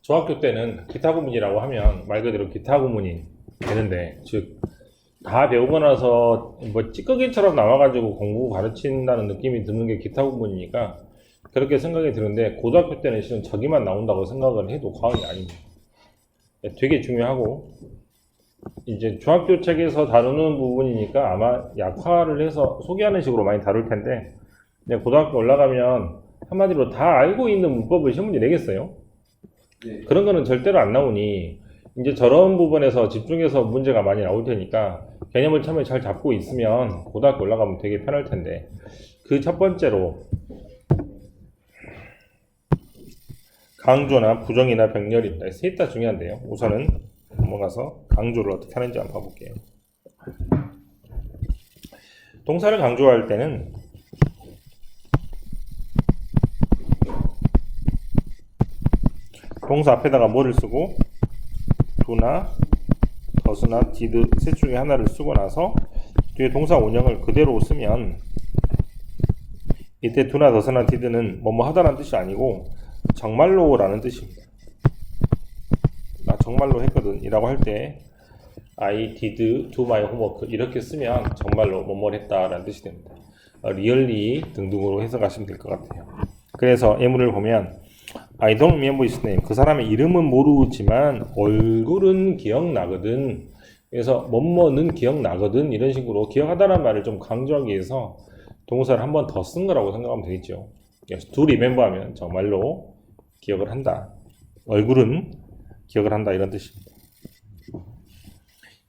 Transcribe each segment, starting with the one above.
중학교 때는 기타 구문이라고 하면 말 그대로 기타 구문이 되는데, 즉 다 배우고 나서 뭐 찌꺼기처럼 나와가지고 공부 가르친다는 느낌이 드는 게 기타 구문이니까 그렇게 생각이 드는데, 고등학교 때는 실은 저기만 나온다고 생각을 해도 과언이 아닙니다. 되게 중요하고, 이제 중학교 책에서 다루는 부분이니까 아마 약화를 해서 소개하는 식으로 많이 다룰 텐데, 근데 고등학교 올라가면 한마디로 다 알고 있는 문법을 시험 문제 내겠어요? 네. 그런 거는 절대로 안 나오니 이제 저런 부분에서 집중해서 문제가 많이 나올 테니까 개념을 처음에 잘 잡고 있으면 고등학교 올라가면 되게 편할 텐데, 그 첫 번째로 강조나 부정이나 병렬이다. 셋 다 중요한데요. 우선은 넘어가서 강조를 어떻게 하는지 한번 봐볼게요. 동사를 강조할 때는 동사 앞에다가 뭐를 쓰고 do나 does나 did 셋 중에 하나를 쓰고 나서 뒤에 동사 원형을 그대로 쓰면, 이때 do나 does나 did는 뭐뭐 하다라는 뜻이 아니고 정말로 라는 뜻입니다. 나 정말로 했거든 이라고 할 때 I did do my homework 이렇게 쓰면 정말로 뭐뭐를 했다 라는 뜻이 됩니다. really 등등으로 해석하시면 될 것 같아요. 그래서 예문을 보면 I don't remember his name. 그 사람의 이름은 모르지만 얼굴은 기억나거든. 그래서 뭐뭐는 기억나거든. 이런 식으로 기억하다는 말을 좀 강조하기 위해서 동사를 한 번 더 쓴 거라고 생각하면 되겠죠. 그래서 do remember 하면 정말로 기억을 한다. 얼굴은 기억을 한다. 이런 뜻입니다.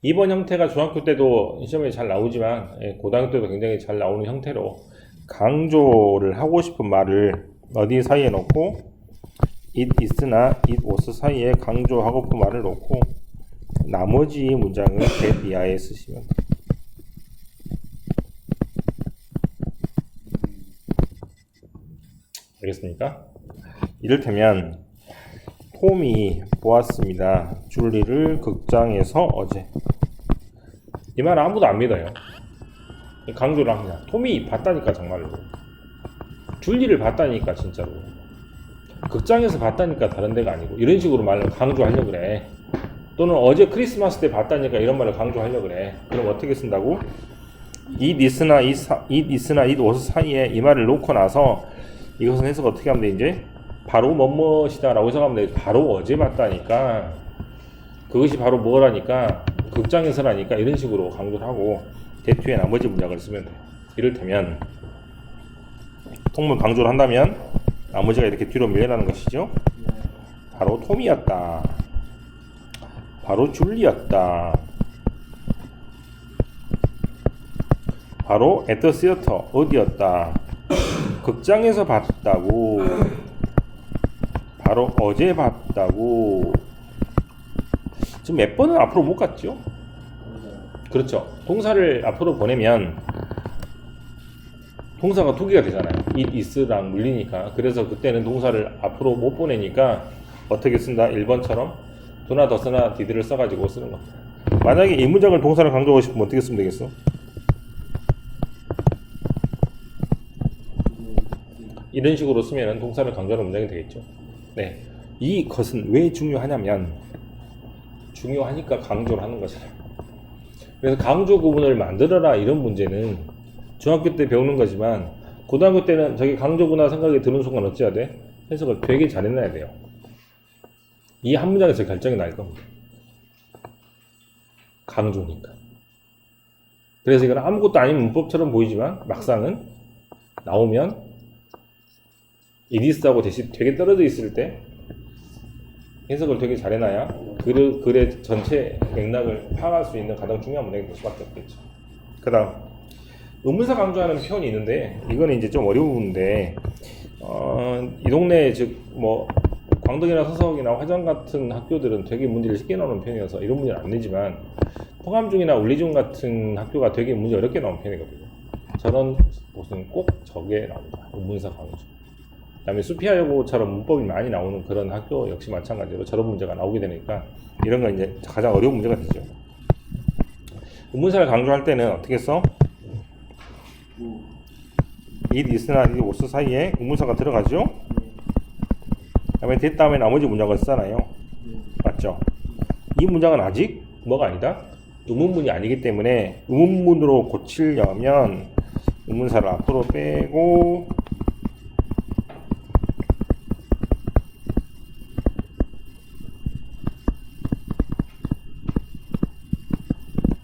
2번 형태가 중학교 때도 시험에 잘 나오지만 고등학교 때도 굉장히 잘 나오는 형태로 강조를 하고 싶은 말을 어디 사이에 놓고 it is나 it was 사이에 강조하고픈 말을 놓고 나머지 문장을 that 이하에 쓰시면 돼요. 알겠습니까? 이를테면 톰이 보았습니다. 줄리를 극장에서 어제. 이 말은 아무도 안 믿어요. 강조를 합니다. 톰이 봤다니까 정말로. 줄리를 봤다니까 진짜로. 극장에서 봤다니까 다른 데가 아니고, 이런 식으로 말을 강조하려고 그래. 또는 어제 크리스마스 때 봤다니까 이런 말을 강조하려고 그래. 그럼 어떻게 쓴다고? it is나 it was 사이에 이 말을 놓고 나서 이것은 해석 어떻게 하면 돼? 이제 바로 뭐뭐시다 라고 해석하면 돼. 바로 어제 봤다니까, 그것이 바로 뭐라니까, 극장에서라니까, 이런 식으로 강조를 하고 대투에 나머지 문장을 쓰면 돼요. 이를테면 통문 강조를 한다면 나머지가 이렇게 뒤로 밀려나는 것이죠. 바로 톰이었다. 바로 줄리였다. 바로 at the theater 어디였다. 극장에서 봤다고. 바로 어제 봤다고. 지금 몇 번은 앞으로 못 갔죠? 그렇죠. 동사를 앞으로 보내면 동사가 두 개가 되잖아요. it is랑 물리니까. 그래서 그때는 동사를 앞으로 못 보내니까 어떻게 쓴다? 1번처럼 do나 does나 did를 써가지고 쓰는 겁니다. 만약에 이 문장을 동사를 강조하고 싶으면 어떻게 쓰면 되겠어? 이런 식으로 쓰면 동사를 강조하는 문장이 되겠죠. 네, 이것은 왜 중요하냐면 중요하니까 강조를 하는 거잖아요. 그래서 강조 구문을 만들어라 이런 문제는 중학교 때 배우는 거지만 고등학교 때는 저게 강조구나 생각이 드는 순간 어찌해야 돼? 해석을 되게 잘해놔야 돼요. 이 한 문장에서 결정이 날 겁니다. 강조니까. 그래서 이건 아무것도 아닌 문법처럼 보이지만 막상은 나오면 it is하고 대신 되게 떨어져 있을 때 해석을 되게 잘해놔야 글의 전체 맥락을 파악할 수 있는 가장 중요한 문장이 될 수밖에 없겠죠. 그 다음 의문사 강조하는 표현이 있는데 이거는 이제 좀 어려운데 이 동네 즉 뭐 광덕이나 서석이나 화정 같은 학교들은 되게 문제를 쉽게 나오는 편이어서 이런 문제는 안 내지만 포감중이나 울리중 같은 학교가 되게 문제 어렵게 나오는 편이거든요. 저런 곳은 꼭 저게 나옵니다. 의문사 강조. 그 다음에 수피하여고처럼 문법이 많이 나오는 그런 학교 역시 마찬가지로 저런 문제가 나오게 되니까 이런 건 이제 가장 어려운 문제가 되죠. 의문사를 강조할 때는 어떻게 써? it is나 it was 사이에 의문사가 들어가죠. 그다음에 that 다음에 나머지 문장을 쓰잖아요. 맞죠? 이 문장은 아직 뭐가 아니다? 의문문이 아니기 때문에 의문문으로 고치려면 의문사를 앞으로 빼고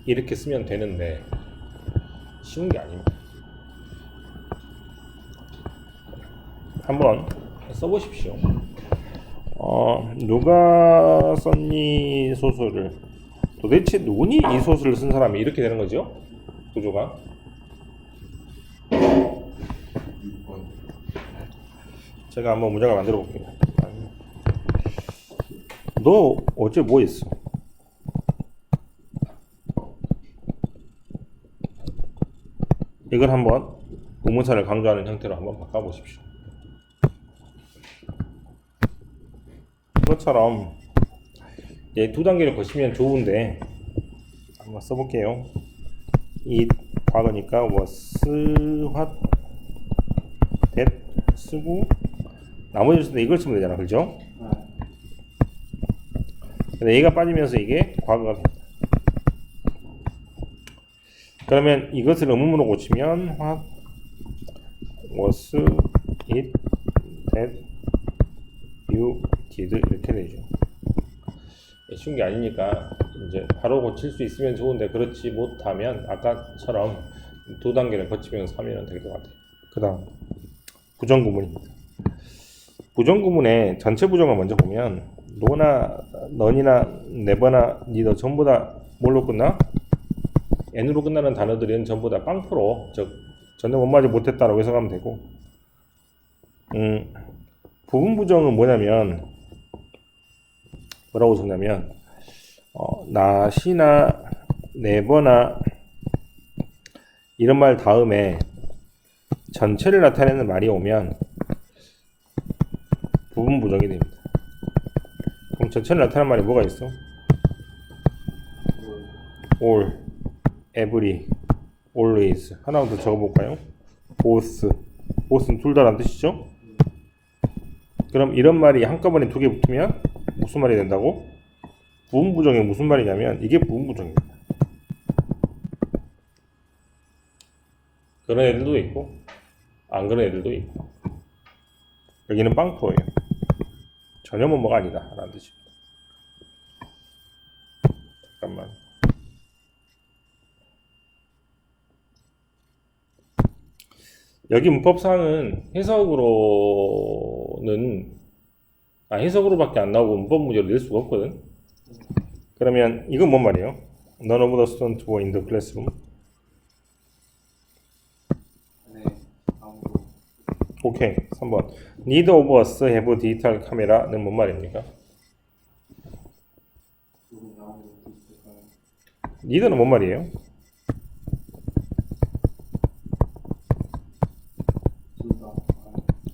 이렇게 쓰면 되는데 쉬운 게 아닙니다. 한번 써보십시오. 누가 썼니 소설을? 도대체 누구니 이 소설을 쓴 사람이? 이렇게 되는 거죠? 구조가. 제가 한번 문장을 만들어 볼게요. 너 어제 뭐 했어? 이걸 한번 의문사를 강조하는 형태로 한번 바꿔보십시오. 이것처럼 두 단계를 거치면 좋은데 한번 써볼게요. 이 과거니까 was, what, that 쓰고 나머지 쓸 때 이걸 쓰면 되잖아, 그죠? 근데 얘가 빠지면서 이게 과거가 됩니다. 그러면 이것을 의문문으로 고치면 what was it that you did 이렇게 되죠. 쉬운 게 아니니까 이제 바로 고칠 수 있으면 좋은데 그렇지 못하면 아까처럼 두 단계를 거치면서 하면 될 것 같아요. 그 다음 부정구문입니다. 부정구문의 전체 부정을 먼저 보면 너나 너니나 네버나 니더 전부 다 뭘로 끝나? n으로 끝나는 단어들은 전부 다 빵프로 즉 전혀 원맞이 못했다라고 해석하면 되고 부분 부정은 뭐냐면 뭐라고 썼냐면 not이나 never나 이런 말 다음에 전체를 나타내는 말이 오면 부분 부정이 됩니다. 그럼 전체를 나타내는 말이 뭐가 있어? all, every, always. 하나만 더 적어볼까요? both. both는 둘 다란 뜻이죠? 그럼 이런 말이 한꺼번에 두 개 붙으면 무슨 말이 된다고? 부분 부정이 무슨 말이냐면 이게 부분 부정입니다. 그런 애들도 있고 안 그런 애들도 있고 여기는 빵프로예요. 전혀 뭐가 아니다 라는 뜻입니다. 잠깐만. 여기 문법상은 해석으로밖에 안 나오고 문법 문제로 낼 수가 없거든. 그러면 이건 뭔 말이에요? None of the students were in the classroom. 네, 오케이. 3번. Neither of us have a digital camera는 뭔 말입니까? neither는 뭔 말이에요?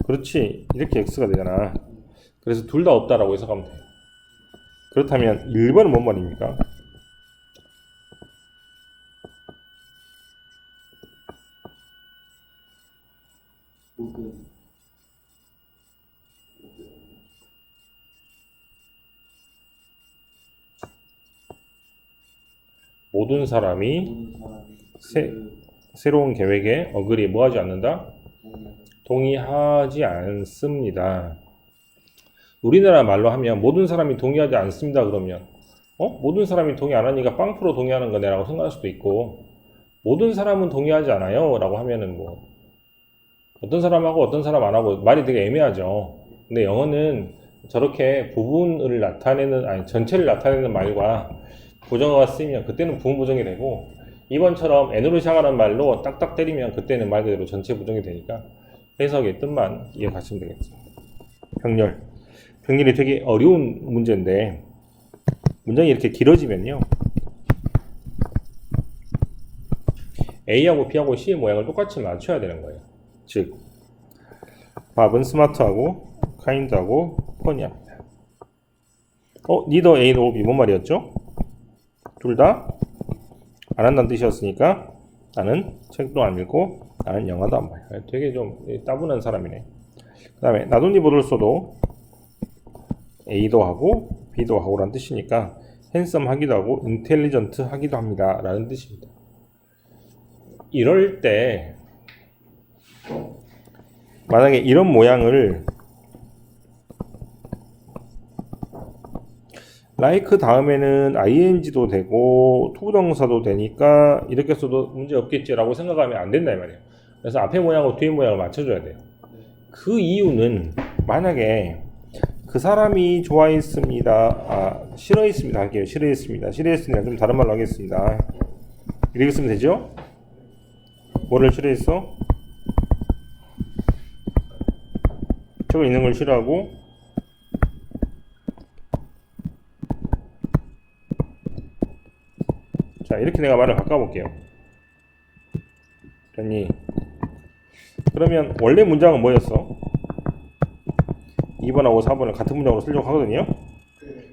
그렇지. 이렇게 x가 되잖아. 그래서 둘 다 없다라고 해석하면 돼요. 그렇다면 1번은 뭔 말입니까? 모든 사람이 새로운 계획에 어그리 뭐하지 않는다? 동의하지 않습니다. 우리나라 말로 하면 모든 사람이 동의하지 않습니다 그러면 모든 사람이 동의 안 하니까 빵프로 동의하는 거네 라고 생각할 수도 있고 모든 사람은 동의하지 않아요 라고 하면은 뭐 어떤 사람하고 어떤 사람 안 하고 말이 되게 애매하죠. 근데 영어는 저렇게 부분을 나타내는 아니 전체를 나타내는 말과 부정어가 쓰이면 그때는 부분 부정이 되고 이번처럼 n으로 시작하는 말로 딱딱 때리면 그때는 말 그대로 전체 부정이 되니까 해석의 뜻만 이해가시면 되겠습니다. 병렬이 되게 어려운 문제인데 문장이 이렇게 길어지면요 A하고 B하고 C의 모양을 똑같이 맞춰야 되는 거예요. 즉 밥은 스마트하고 카인드하고 퍼니합니다. neither A nor B 뭔 말이었죠? 둘 다 안 한다는 뜻이었으니까 나는 책도 안 읽고 나는 영화도 안 봐요. 되게 좀 따분한 사람이네. 그 다음에 나돈니 보들소도 A도 하고 B도 하고라는 뜻이니까 핸섬 하기도 하고 인텔리전트 하기도 합니다 라는 뜻입니다. 이럴 때 만약에 이런 모양을 like 다음에는 ing도 되고 투부정사도 되니까 이렇게 써도 문제 없겠지라고 생각하면 안 된다 이 말이에요. 그래서 앞에 모양하고 뒤에 모양을 맞춰줘야 돼요. 그 이유는 만약에 그 사람이 좋아했습니다, 싫어했습니다 할게요. 싫어했으니까 좀 다른 말로 하겠습니다. 이렇게 쓰면 되죠? 뭐를 싫어했어? 저거 있는 걸 싫어하고 자 이렇게 내가 말을 바꿔볼게요. 됐니? 그러면 원래 문장은 뭐였어? 2번하고 4번을 같은 문장으로 쓰려고 하거든요.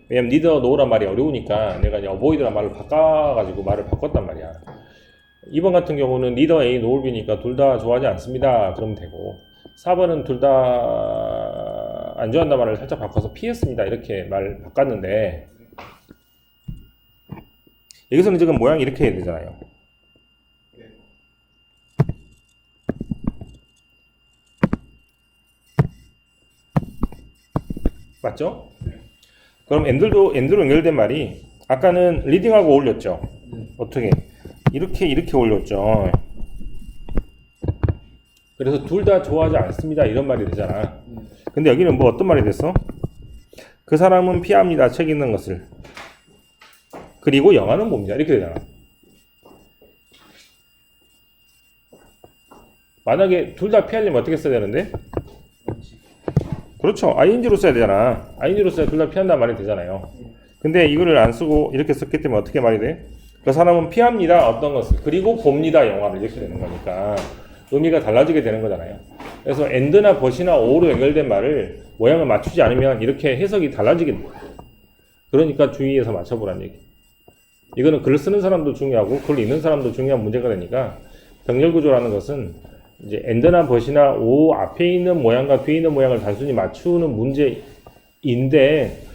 왜냐면 neither no란 말이 어려우니까 내가 이제 avoid란 말을 바꿔가지고 말을 바꿨단 말이야. 2번 같은 경우는 neither A nor B니까 둘 다 좋아하지 않습니다 그러면 되고, 4번은 둘 다 안 좋아한다 말을 살짝 바꿔서 피했습니다 이렇게 말 바꿨는데, 여기서는 지금 모양이 이렇게 해야 되잖아요. 맞죠? 그럼 엔드로 연결된 말이 아까는 리딩하고 어울렸죠. 어떻게? 이렇게 어울렸죠. 그래서 둘 다 좋아하지 않습니다 이런 말이 되잖아. 근데 여기는 뭐 어떤 말이 됐어? 그 사람은 피합니다 책 읽는 것을, 그리고 영화는 봅니다 이렇게 되잖아. 만약에 둘 다 피하려면 어떻게 써야 되는데? 그렇죠. ing로 써야 되잖아. ing로 써야 둘 다 피한다는 말이 되잖아요. 근데 이거를 안 쓰고 이렇게 썼기 때문에 어떻게 말이 돼? 그 사람은 피합니다 어떤 것을, 그리고 봅니다 영화를 이렇게 되는 거니까 의미가 달라지게 되는 거잖아요. 그래서 and나 but이나 or로 연결된 말을 모양을 맞추지 않으면 이렇게 해석이 달라지게 돼요. 그러니까 주의해서 맞춰보라는 얘기. 이거는 글을 쓰는 사람도 중요하고 글을 읽는 사람도 중요한 문제가 되니까 병렬 구조라는 것은 이제 and나 but이나 o 앞에 있는 모양과 뒤에 있는 모양을 단순히 맞추는 문제인데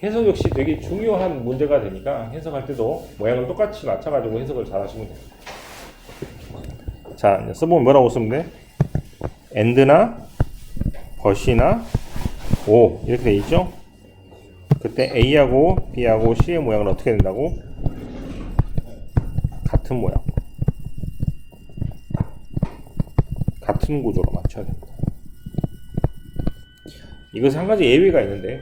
해석 역시 되게 중요한 문제가 되니까 해석할 때도 모양을 똑같이 맞춰가지고 해석을 잘 하시면 돼요. 자, 써보면 뭐라고 쓰면 돼? and나 but이나 o 이렇게 돼 있죠? 그때 A하고 B하고 C의 모양은 어떻게 된다고? 같은 모양, 같은 구조로 맞춰야 됩니다. 이것은 한 가지 예외가 있는데,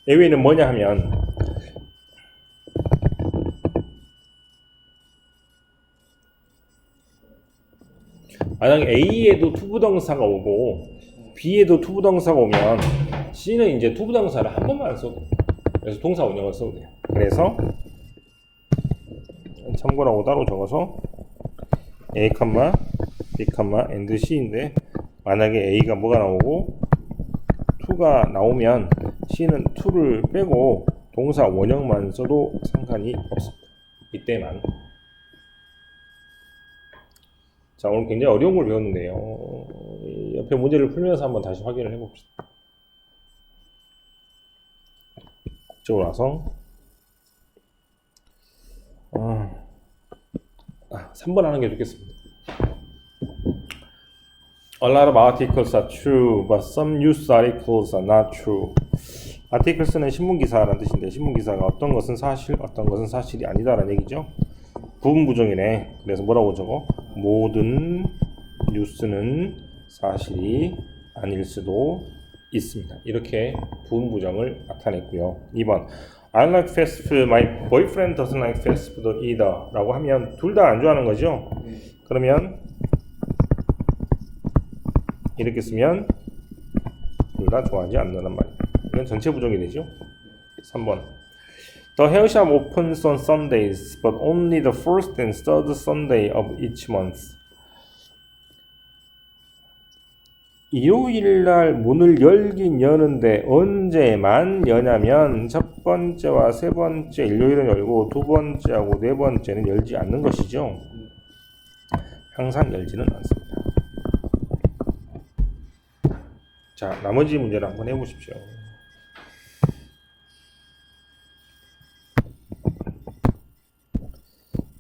예외는 뭐냐 하면 만약에 A에도 투부정사가 오고 B에도 투부정사가 오면 C는 이제 투부정사를 한 번만 써도 돼요. 그래서 동사 운영을 써도 돼요. 그래서 참고라고 따로 적어서 A, B, and C인데 만약에 A가 뭐가 나오고 2가 나오면 C는 2를 빼고 동사 원형만 써도 상관이 없습니다. 이때만. 자, 오늘 굉장히 어려운 걸 배웠는데요. 옆에 문제를 풀면서 한번 다시 확인을 해봅시다. 이쪽으로 와서 3번 하는 게 좋겠습니다. A lot of articles are true, but some news articles are not true. articles는 신문기사라는 뜻인데 신문기사가 어떤 것은 사실, 어떤 것은 사실이 아니다라는 얘기죠. 부분부정이네. 그래서 뭐라고 적어? 모든 뉴스는 사실이 아닐 수도 있습니다. 이렇게 부분부정을 나타냈고요. 2번 I like fast food, my boyfriend doesn't like fast food either 라고 하면 둘 다 안 좋아하는 거죠. 그러면 이렇게 쓰면 둘 다 좋아하지 않는단 말이에요. 이건 전체 부정이 되죠. 3번 The hair shop opens on Sundays, but only the first and third Sunday of each month. 일요일날 문을 열긴 여는데 언제만 여냐면 첫 번째와 세 번째 일요일은 열고 두 번째하고 네 번째는 열지 않는 것이죠. 항상 열지는 않습니다. 자, 나머지 문제를 한번 해보십시오.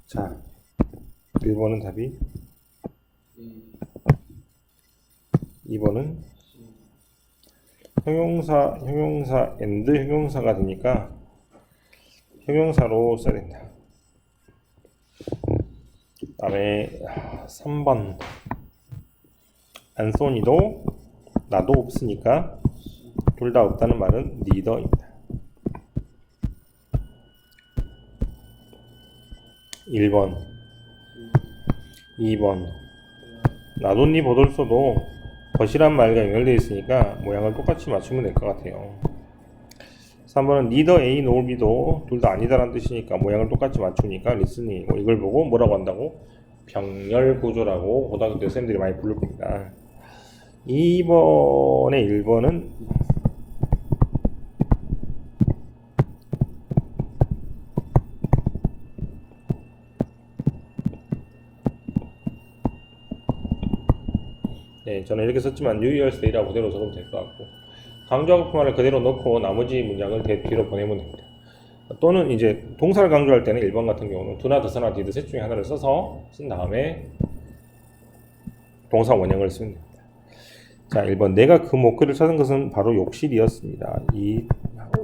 자, 1번은 답이, 2번은 형용사 and 형용사가 되니까 형용사로 써야 된다. 그 다음에 3번 안소니도 나도 없으니까 둘 다 없다는 말은 neither입니다. 1번 2번 나도니 버돌서도 벗이란 말과 연결되어 있으니까 모양을 똑같이 맞추면 될 것 같아요. 3번은 neither A nor B도 둘 다 아니다라는 뜻이니까 모양을 똑같이 맞추니까 리스닝이고, 이걸 보고 뭐라고 한다고? 병렬 구조라고 고등학교 때 선생님들이 많이 부를 겁니다. 2번에 1번은 네, 저는 이렇게 썼지만 New Year's Day라고 그대로 적으면 될 것 같고, 강조하고픈 말을 그대로 넣고 나머지 문장을 뒤로 보내면 됩니다. 또는 이제 동사를 강조할 때는 1번 같은 경우는 do나 does나 did 셋 중에 하나를 써서 쓴 다음에 동사 원형을 쓰면 됩니다. 자, 1번 내가 그 목걸이를 찾은 것은 바로 욕실이었습니다. It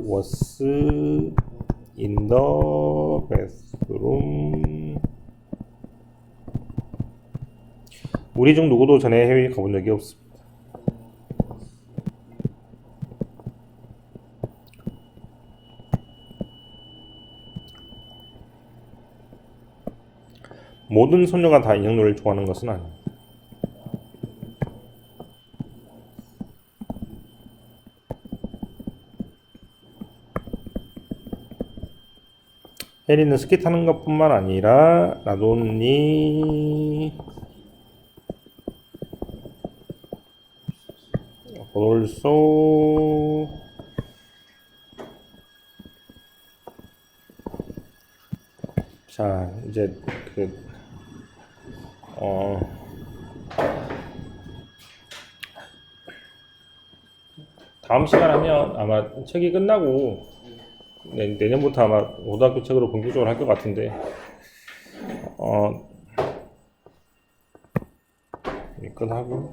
was in the bathroom. 우리 중 누구도 전에 해외에 가본 적이 없습니다. 모든 소녀가 다 인형 놀이를 좋아하는 것은 아닙니다. 혜리는 스키 타는 것뿐만 아니라 나도니 also 자, 이제 다음 시간 하면 아마 책이 끝나고 내년부터 아마 고등학교 책으로 본격적으로 할 것 같은데, 끝하고